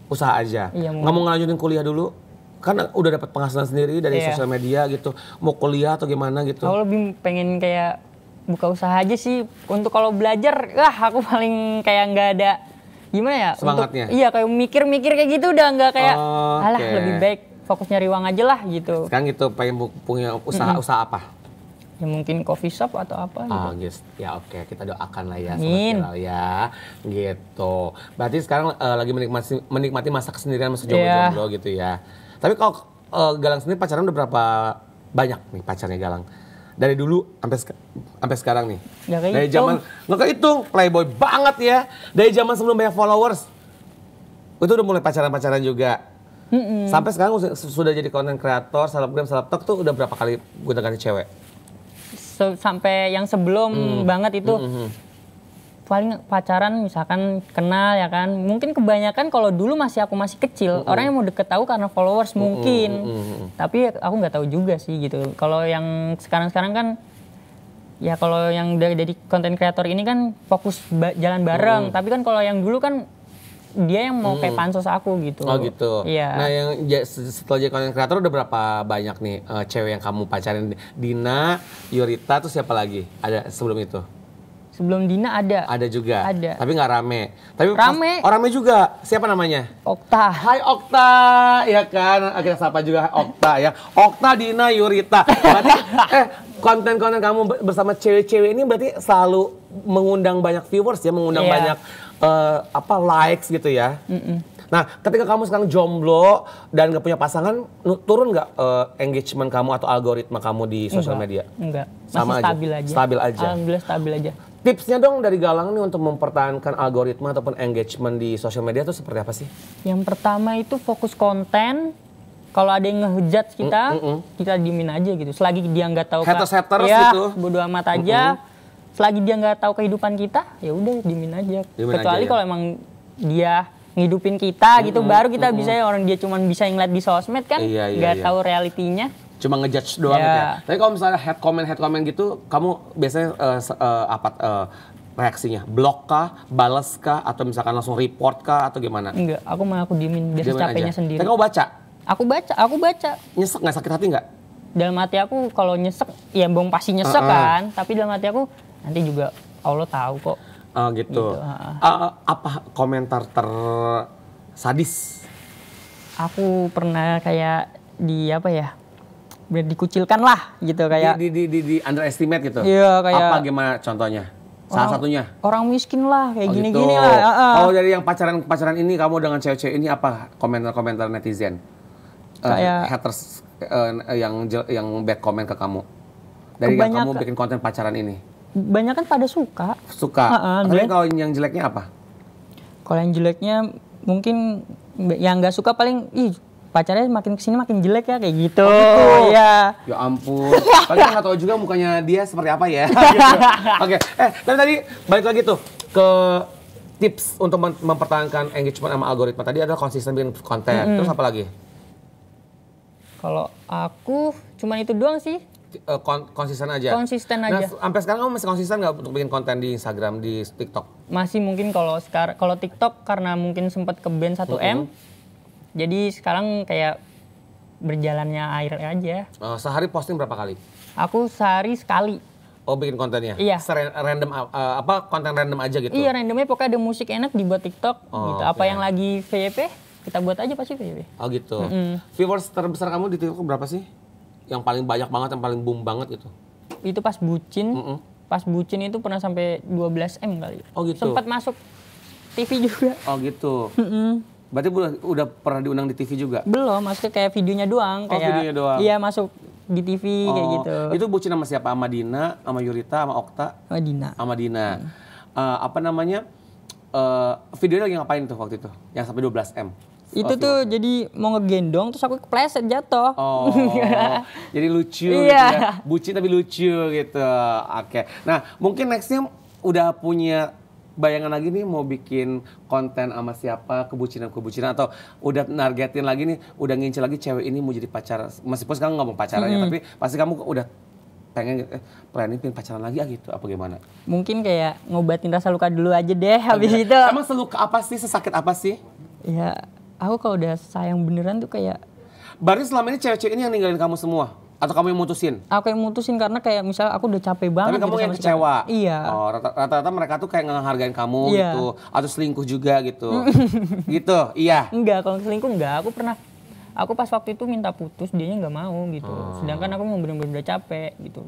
[SPEAKER 1] Usaha aja.
[SPEAKER 2] Iya, mau.
[SPEAKER 1] Nggak mau ngelanjutin kuliah dulu? Kan udah dapat penghasilan sendiri dari
[SPEAKER 2] Iya.
[SPEAKER 1] sosial media gitu. Mau kuliah atau gimana gitu?
[SPEAKER 2] Aku lebih pengen kayak buka usaha aja sih. Untuk kalau belajar, aku paling kayak nggak ada gimana ya?
[SPEAKER 1] Semangatnya?
[SPEAKER 2] Iya kayak mikir-mikir kayak gitu udah nggak kayak,
[SPEAKER 1] Oh,
[SPEAKER 2] alah
[SPEAKER 1] oke.
[SPEAKER 2] lebih baik fokus nyari uang aja lah gitu.
[SPEAKER 1] Sekarang gitu pengen punya usaha apa?
[SPEAKER 2] Ya mungkin coffee shop atau apa gitu.
[SPEAKER 1] Ah, yes. Ya oke, kita doakan lah ya,
[SPEAKER 2] Amin.
[SPEAKER 1] Sobat Viral ya, gitu. Berarti sekarang lagi menikmati masa kesendirian, masa
[SPEAKER 2] Iya.
[SPEAKER 1] jomblo gitu ya. Tapi kalau Galang sendiri pacaran udah berapa banyak nih pacarnya Galang? Dari dulu sampai sekarang nih.
[SPEAKER 2] Nggak kehitung.
[SPEAKER 1] Dari zaman nggak kehitung, playboy banget ya. Dari zaman sebelum banyak followers, itu udah mulai pacaran juga. Sampai sekarang sudah jadi konten kreator, selebgram, selebtok tuh udah berapa kali gonta ganti cewek?
[SPEAKER 2] Sampai yang sebelum banget itu paling pacaran misalkan kenal ya kan, mungkin kebanyakan kalau dulu aku masih kecil orang yang mau deket tahu karena followers mungkin, tapi aku nggak tahu juga sih gitu. Kalau yang sekarang kan Ya kalau yang dari konten kreator ini kan fokus jalan bareng, tapi kan kalau yang dulu kan dia yang mau kayak pansos aku gitu.
[SPEAKER 1] Oh gitu.
[SPEAKER 2] Iya.
[SPEAKER 1] Nah yang setelah jadi konten kreator udah berapa banyak nih cewek yang kamu pacarin? Dina, Yurita, tuh siapa lagi? Ada sebelum itu?
[SPEAKER 2] Sebelum Dina ada.
[SPEAKER 1] Ada juga.
[SPEAKER 2] Ada.
[SPEAKER 1] Tapi nggak rame. Tapi
[SPEAKER 2] Rame.
[SPEAKER 1] Rame juga. Siapa namanya?
[SPEAKER 2] Okta.
[SPEAKER 1] Hai Okta, ya kan? Kita sapa juga Okta ya. Okta, Dina, Yurita. Berarti konten-konten kamu bersama cewek-cewek ini berarti selalu mengundang banyak viewers ya, mengundang banyak likes gitu ya. Nah, ketika kamu sekarang jomblo dan gak punya pasangan, turun nggak engagement kamu atau algoritma kamu di sosial media?
[SPEAKER 2] Enggak.
[SPEAKER 1] Sama
[SPEAKER 2] Masih stabil aja.
[SPEAKER 1] Stabil aja.
[SPEAKER 2] Alhamdulillah stabil aja.
[SPEAKER 1] Tipsnya dong dari Galang nih untuk mempertahankan algoritma ataupun engagement di sosial media itu seperti apa sih?
[SPEAKER 2] Yang pertama itu fokus konten. Kalau ada yang ngehujat kita diemin aja gitu. Selagi dia nggak tahu
[SPEAKER 1] haters
[SPEAKER 2] ya,
[SPEAKER 1] gitu.
[SPEAKER 2] bodo amat aja. Selagi dia nggak tahu kehidupan kita, ya udah diemin aja. Kecuali kalau emang dia ngidupin kita gitu, baru kita bisa orang dia cuma bisa ngeliat di sosmed kan, nggak tahu realitinya.
[SPEAKER 1] Cuma ngejudge doang gitu ya. Tapi kalau misalnya head comment gitu, kamu biasanya reaksinya? Block kah, bales kah, atau misalkan langsung report kah, atau gimana?
[SPEAKER 2] Enggak, aku diemin, biasa capeknya sendiri.
[SPEAKER 1] Tapi kamu baca?
[SPEAKER 2] Aku baca.
[SPEAKER 1] Nyesek nggak, sakit hati nggak?
[SPEAKER 2] Dalam hati aku kalau nyesek, ya bong pasti nyesek kan. Tapi dalam hati aku, nanti juga Allah tahu kok.
[SPEAKER 1] Oh gitu. Apa komentar tersadis?
[SPEAKER 2] Aku pernah kayak dikucilkan lah gitu kayak.
[SPEAKER 1] Di underestimate gitu?
[SPEAKER 2] Iya kayak.
[SPEAKER 1] Apa gimana contohnya? Salah satunya?
[SPEAKER 2] Orang miskin lah, kayak gini-gini
[SPEAKER 1] gitu.
[SPEAKER 2] lah.
[SPEAKER 1] Kalau dari yang pacaran ini kamu dengan cewek-cewek ini apa komentar-komentar netizen?
[SPEAKER 2] Kayak
[SPEAKER 1] haters yang bad comment ke kamu dari yang kamu bikin konten pacaran ini?
[SPEAKER 2] Banyak kan pada suka.
[SPEAKER 1] Tapi kalau yang jeleknya apa?
[SPEAKER 2] Kalau yang jeleknya mungkin yang nggak suka paling pacarnya makin kesini makin jelek ya kayak gitu. Iya.
[SPEAKER 1] Ya ampun. Padahal nggak tahu juga mukanya dia seperti apa ya. Gitu. Oke. Tapi tadi balik lagi tuh ke tips untuk mempertahankan engagement sama algoritma. Tadi adalah konsisten bikin konten. Terus apa lagi?
[SPEAKER 2] Kalau aku cuman itu doang sih.
[SPEAKER 1] Konsisten aja.
[SPEAKER 2] Konsisten aja.
[SPEAKER 1] Nah, sampai sekarang kamu masih konsisten nggak untuk bikin konten di Instagram, di TikTok?
[SPEAKER 2] Masih mungkin kalau TikTok karena mungkin sempat ke ban 1M. Jadi sekarang kayak berjalannya air aja.
[SPEAKER 1] Sehari posting berapa kali?
[SPEAKER 2] Aku sehari sekali.
[SPEAKER 1] Oh bikin kontennya?
[SPEAKER 2] Iya.
[SPEAKER 1] Random konten random aja gitu?
[SPEAKER 2] Iya randomnya pokoknya ada musik enak dibuat TikTok gitu. Apa yang lagi VYP kita buat aja pasti VYP.
[SPEAKER 1] Oh gitu. Viewers terbesar kamu di TikTok berapa sih? Yang paling banyak banget, yang paling boom banget gitu? Itu
[SPEAKER 2] pas bucin. Pas bucin itu pernah sampai 12M kali.
[SPEAKER 1] Oh gitu.
[SPEAKER 2] Sempat masuk TV juga.
[SPEAKER 1] Oh gitu. Berarti udah pernah diundang di TV juga? Belum,
[SPEAKER 2] maksudnya kayak videonya doang. Kayak,
[SPEAKER 1] videonya doang?
[SPEAKER 2] Iya, masuk di TV kayak gitu.
[SPEAKER 1] Itu bucin sama siapa? Sama Dina, sama Yurita, sama Okta? Sama Dina. Apa namanya, videonya lagi ngapain tuh waktu itu? Yang sampai 12M?
[SPEAKER 2] Itu tuh jadi mau ngegendong, terus aku kepleset jatuh.
[SPEAKER 1] Oh, jadi lucu gitu
[SPEAKER 2] ya.
[SPEAKER 1] Bucin tapi lucu gitu. Oke. Nah, mungkin nextnya udah punya bayangan lagi nih mau bikin konten sama siapa, kebucinan atau udah nargetin lagi nih, udah ngincer lagi cewek ini mau jadi pacar, meskipun sekarang nggak mau pacarannya, tapi pasti kamu udah pengen planning pengen pacaran lagi gitu, apa gimana?
[SPEAKER 2] Mungkin kayak ngobatin rasa luka dulu aja deh, habis itu.
[SPEAKER 1] Emang seluka apa sih, sesakit apa sih?
[SPEAKER 2] Ya, aku kalau udah sayang beneran tuh kayak.
[SPEAKER 1] Berarti selama ini cewek-cewek ini yang ninggalin kamu semua? Atau kamu yang mutusin?
[SPEAKER 2] Aku yang mutusin karena kayak misalnya aku udah capek banget.
[SPEAKER 1] Tapi kamu
[SPEAKER 2] gitu
[SPEAKER 1] yang kecewa?
[SPEAKER 2] Iya.
[SPEAKER 1] Oh, rata-rata mereka tuh kayak ngehargain kamu gitu. Atau selingkuh juga gitu. Gitu, iya?
[SPEAKER 2] Enggak, kalau selingkuh enggak. Aku pas waktu itu minta putus, dianya nggak mau gitu. Sedangkan aku mau bener-bener capek gitu.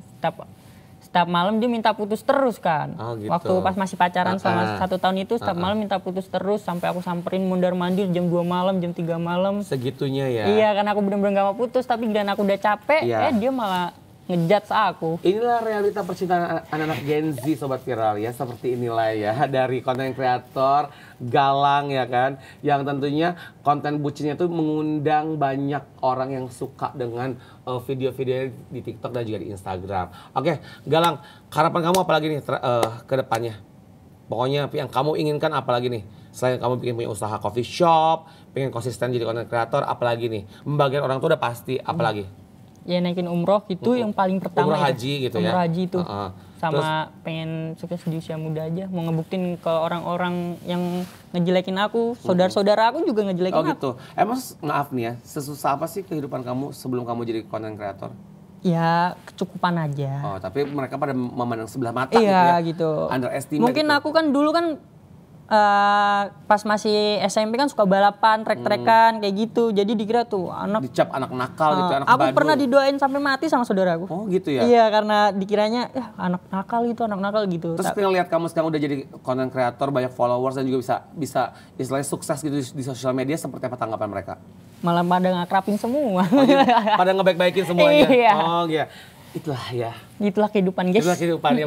[SPEAKER 2] Setiap malam dia minta putus terus kan.
[SPEAKER 1] Oh, gitu.
[SPEAKER 2] Waktu pas masih pacaran selama 1 tahun itu setiap malam minta putus terus sampai aku samperin mondar-mandir jam 2 malam, jam 3 malam.
[SPEAKER 1] Segitunya ya?
[SPEAKER 2] Iya, karena aku bener-bener gak mau putus, tapi dan aku udah capek, dia malah ngejudge aku.
[SPEAKER 1] Inilah realita percintaan anak-anak Gen Z Sobat Viral ya, seperti inilah ya dari konten kreator Galang ya kan, yang tentunya konten bucinnya tuh mengundang banyak orang yang suka dengan video-video di TikTok dan juga di Instagram. Oke, Galang, harapan kamu apa lagi nih ke depannya? Pokoknya yang kamu inginkan apa lagi nih? Selain kamu bikin punya usaha coffee shop, pengen konsisten jadi konten kreator, apalagi nih? Membagian orang tua udah pasti, apalagi?
[SPEAKER 2] Ya naikin umroh itu yang paling pertama.
[SPEAKER 1] Umroh haji gitu ya?
[SPEAKER 2] Umroh haji itu. sama pengen sukses di usia muda aja, mau ngebuktiin ke orang-orang yang ngejelekin aku, saudara-saudara aku juga ngejelekin
[SPEAKER 1] Oh
[SPEAKER 2] aku.
[SPEAKER 1] gitu. Emang maaf nih ya, sesusah apa sih kehidupan kamu sebelum kamu jadi content creator?
[SPEAKER 2] Ya kecukupan aja.
[SPEAKER 1] Oh, tapi mereka pada memandang sebelah mata
[SPEAKER 2] Iya
[SPEAKER 1] gitu ya.
[SPEAKER 2] gitu.
[SPEAKER 1] Underestimate
[SPEAKER 2] Mungkin
[SPEAKER 1] gitu.
[SPEAKER 2] aku kan dulu kan pas masih SMP kan suka balapan, trek-trekan kayak gitu. Jadi dikira tuh anak.
[SPEAKER 1] Dicap anak nakal gitu, anak
[SPEAKER 2] Aku
[SPEAKER 1] badung.
[SPEAKER 2] pernah didoain sampai mati sama saudaraku.
[SPEAKER 1] Oh gitu ya?
[SPEAKER 2] Iya karena dikiranya ya anak nakal gitu.
[SPEAKER 1] Terus kita lihat kamu sekarang udah jadi content creator, banyak followers dan juga bisa istilahnya sukses gitu di sosial media, seperti apa tanggapan mereka?
[SPEAKER 2] Malah pada ngakrapin semua.
[SPEAKER 1] Oh, gitu? Pada ngebaik-baikin semuanya?
[SPEAKER 2] Iya.
[SPEAKER 1] Oh iya. Itulah ya.
[SPEAKER 2] Itulah kehidupan guys.
[SPEAKER 1] Itulah kehidupan ya.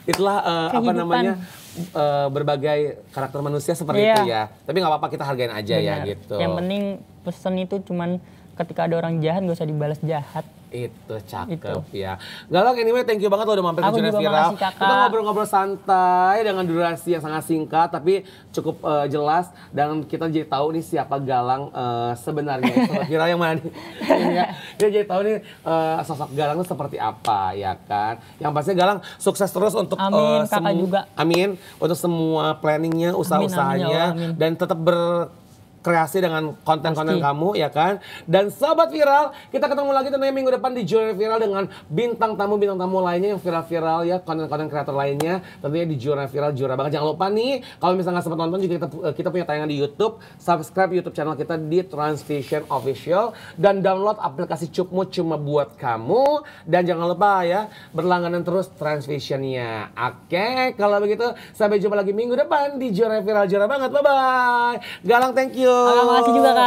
[SPEAKER 1] Itulah apa
[SPEAKER 2] Kehidupan.
[SPEAKER 1] namanya berbagai karakter manusia seperti
[SPEAKER 2] Iya.
[SPEAKER 1] itu ya. Tapi nggak apa-apa, kita hargain aja ya
[SPEAKER 2] Benar.
[SPEAKER 1] gitu.
[SPEAKER 2] Yang penting pesan itu cuman ketika ada orang jahat gak usah dibalas jahat.
[SPEAKER 1] Itu cakep
[SPEAKER 2] Itu.
[SPEAKER 1] ya. Galak, anyway thank you banget lo udah mampir ke
[SPEAKER 2] Aku
[SPEAKER 1] Jurnalis
[SPEAKER 2] juga
[SPEAKER 1] Viral.
[SPEAKER 2] makasih, Kakak.
[SPEAKER 1] Kita ngobrol-ngobrol santai dengan durasi yang sangat singkat tapi cukup jelas, dan kita jadi tahu nih siapa Galang sebenarnya. Sobat Viral yang mana nih? Ini ya. Kita jadi tahu nih sosok Galang itu seperti apa ya kan. Yang pasti Galang sukses terus untuk
[SPEAKER 2] Amin, Kakak juga.
[SPEAKER 1] Amin untuk semua planningnya, usaha-usahanya,
[SPEAKER 2] Amin, ya Allah, amin.
[SPEAKER 1] dan tetap kreasi dengan konten-konten
[SPEAKER 2] Pasti.
[SPEAKER 1] kamu ya kan. Dan Sobat Viral, kita ketemu lagi tentunya minggu depan di Jurnalis Viral dengan bintang tamu lainnya yang viral-viral ya, konten-konten kreator lainnya tentunya di Jurnalis Viral juara banget. Jangan lupa nih kalau misalnya nggak sempat nonton juga kita punya tayangan di YouTube. Subscribe YouTube channel kita di Transvision Official dan download aplikasi Cupmu cuma buat kamu, dan jangan lupa ya berlangganan terus Transvisionnya. Oke, kalau begitu sampai jumpa lagi minggu depan di Jurnalis Viral juara banget. Bye bye. Galang, thank you.
[SPEAKER 2] Makasih juga Kak.